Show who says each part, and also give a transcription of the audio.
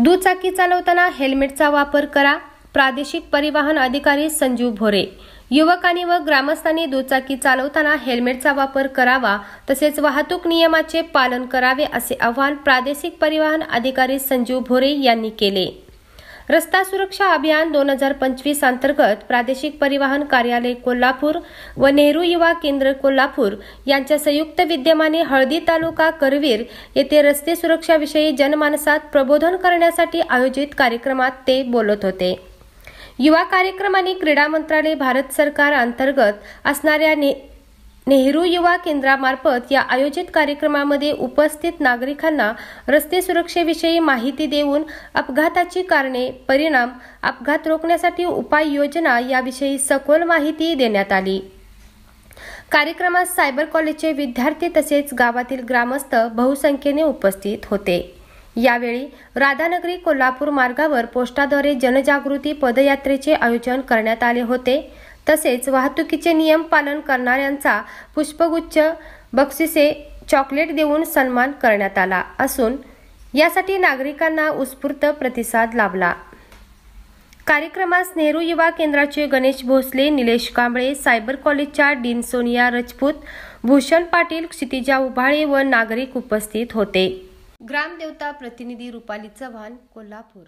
Speaker 1: दुचाकी चालवताना हेल्मेटचा वापर करा. प्रादेशिक परिवहन अधिकारी संजीव भोरे. युवकांनी व ग्रामस्थांनी दुचाकी चालवताना हेल्मेटचा वापर करावा तसेच वाहतूक नियमाचे पालन करावे असे आवाहन प्रादेशिक परिवहन अधिकारी संजीव भोरे यांनी केले. रस्ता सुरक्षा अभियान 2025 अंतर्गत प्रादेशिक परिवहन कार्यालय कोल्हापूर व नेहरू युवा केंद्र कोल्हापूर यांच्या संयुक्त विद्यमाने हळदी तालुका करवीर येथे रस्ते सुरक्षाविषयी जनमानसात प्रबोधन करण्यासाठी आयोजित कार्यक्रमात ते बोलत होते. युवा कार्यक्रम आणि क्रीडा मंत्रालय भारत सरकार अंतर्गत असणाऱ्या नेहरू युवा केंद्रामार्फत या आयोजित कार्यक्रमामध्ये उपस्थित नागरिकांना रस्ते सुरक्षेविषयी माहिती देऊन अपघाताची कारणे, परिणाम, अपघात रोखण्यासाठी उपाययोजना याविषयी सखोल माहिती देण्यात आली. कार्यक्रमात सायबर कॉलेजचे विद्यार्थी तसेच गावातील ग्रामस्थ बहुसंख्येने उपस्थित होते. यावेळी राधानगरी कोल्हापूर मार्गावर पोस्टाद्वारे जनजागृती पदयात्रेचे आयोजन करण्यात आले होते. तसेच वाहतुकीचे नियम पालन करणाऱ्यांचा पुष्पगुच्छ, बक्षिसे, चॉकलेट देऊन सन्मान करण्यात आला असून यासाठी नागरिकांना उत्स्फूर्त प्रतिसाद लाभला. कार्यक्रमास नेहरू युवा केंद्राचे गणेश भोसले, निलेश कांबळे, सायबर कॉलेजच्या डीन सोनिया राजपूत, भूषण पाटील, क्षितिजा उभाळे व नागरिक उपस्थित होते. ग्रामदेवता प्रतिनिधी रुपाली चव्हाण, कोल्हापूर.